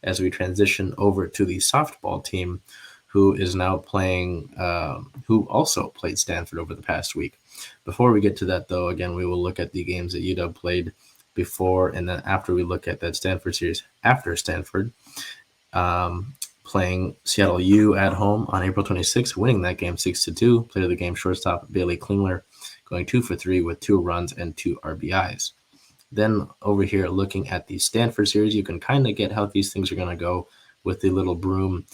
as we transition over to the softball team, who is now playing, who also played Stanford over the past week. Before we get to that, though, again, we will look at the games that UW played before and then after we look at that Stanford series after Stanford. Playing Seattle U at home on April 26th, winning that game 6-2. Player of the game, shortstop Bailey Klingler, going 2 for 3 with 2 runs and 2 RBIs. Then over here, looking at the Stanford series, you can kind of get how these things are going to go with the little broom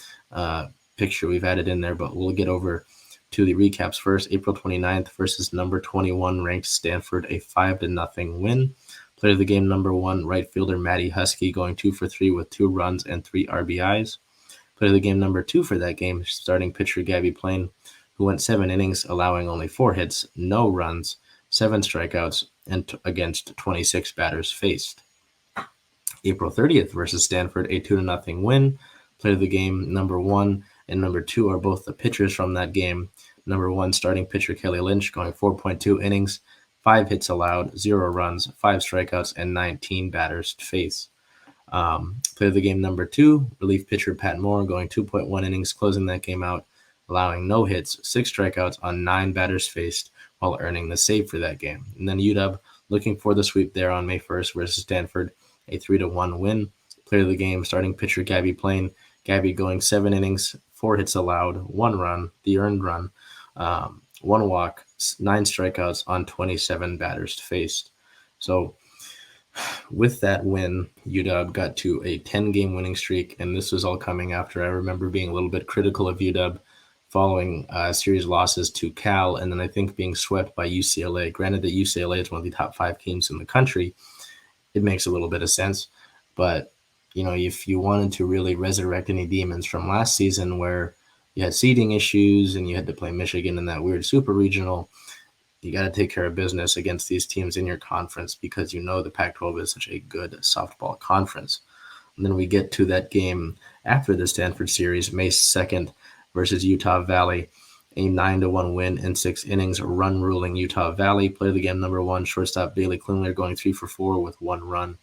picture we've added in there, but we'll get over to the recaps first. April 29th versus number 21 ranked Stanford, a 5-0 win. Player of the game, number 1 right fielder Maddie Husky, going 2 for 3 with 2 runs and 3 RBIs. Player of the game, number 2 for that game, starting pitcher Gabbie Plain, who went 7 innings, allowing only 4 hits, no runs, 7 strikeouts, and against 26 batters faced. April 30th versus Stanford, a 2-0 win. Player of the game, number 1 and number 2 are both the pitchers from that game. Number 1, starting pitcher Kelly Lynch, going 4.2 innings, 5 hits allowed, 0 runs, 5 strikeouts, and 19 batters faced. Player of the game, number 2, relief pitcher Pat Moore, going 2.1 innings, closing that game out, allowing no hits, 6 strikeouts on 9 batters faced, while earning the save for that game. And then UW looking for the sweep there on May 1st versus Stanford, a 3-1 win. Player of the game, starting pitcher Gabbie Plain, Gabbie going 7 innings, 4 hits allowed, 1 run, the earned run, 1 walk, 9 strikeouts on 27 batters faced. So with that win, UW got to a 10-game winning streak, and this was all coming after I remember being a little bit critical of UW following series losses to Cal, and then I think being swept by UCLA. Granted that UCLA is one of the top 5 teams in the country, it makes a little bit of sense, but if you wanted to really resurrect any demons from last season where you had seeding issues and you had to play Michigan in that weird super regional, you got to take care of business against these teams in your conference because the Pac-12 is such a good softball conference. And then we get to that game after the Stanford series, May 2nd versus Utah Valley, a 9-1 win in 6 innings, run ruling Utah Valley. Player of the game, number 1, shortstop Bailey Klingler, going 3 for 4 with 1 run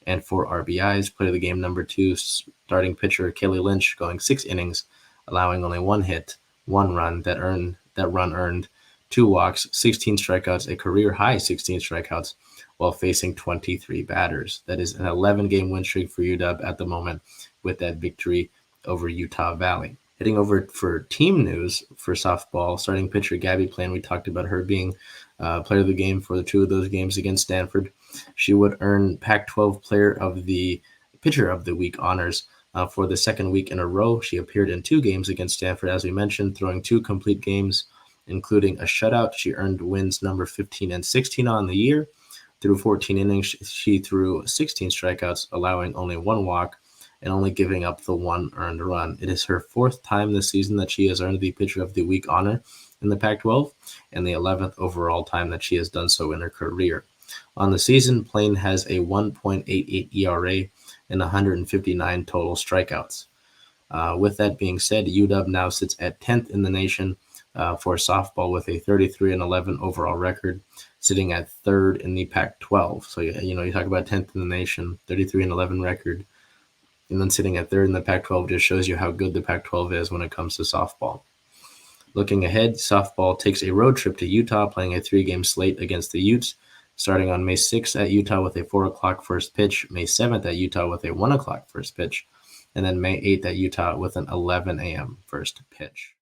and 4 RBIs. Player of the game, number 2, starting pitcher Kelly Lynch, going 6 innings, allowing only 1 hit, 1 run. That run earned 2 walks, 16 strikeouts, a career-high 16 strikeouts, while facing 23 batters. That is an 11-game win streak for UW at the moment with that victory over Utah Valley. Heading over for team news for softball, starting pitcher Gabbie Plain, we talked about her being player of the game for the 2 of those games against Stanford. She would earn Pac-12 Pitcher of the Week honors for the 2nd week in a row. She appeared in 2 games against Stanford, as we mentioned, throwing 2 complete games, including a shutout. She earned wins number 15 and 16 on the year. Through 14 innings, she threw 16 strikeouts, allowing only 1 walk, and only giving up the 1 earned run. It is her 4th time this season that she has earned the Pitcher of the Week honor in the Pac-12, and the 11th overall time that she has done so in her career. On the season, Plain has a 1.88 ERA and 159 total strikeouts. With that being said, UW now sits at 10th in the nation for softball with a 33-11 overall record, sitting at 3rd in the Pac-12. So, you talk about 10th in the nation, 33-11 record, and then sitting at 3rd in the Pac-12 just shows you how good the Pac-12 is when it comes to softball. Looking ahead, softball takes a road trip to Utah, playing a 3-game slate against the Utes, starting on May 6th at Utah with a 4 o'clock first pitch, May 7th at Utah with a 1 o'clock first pitch, and then May 8th at Utah with an 11 a.m. first pitch.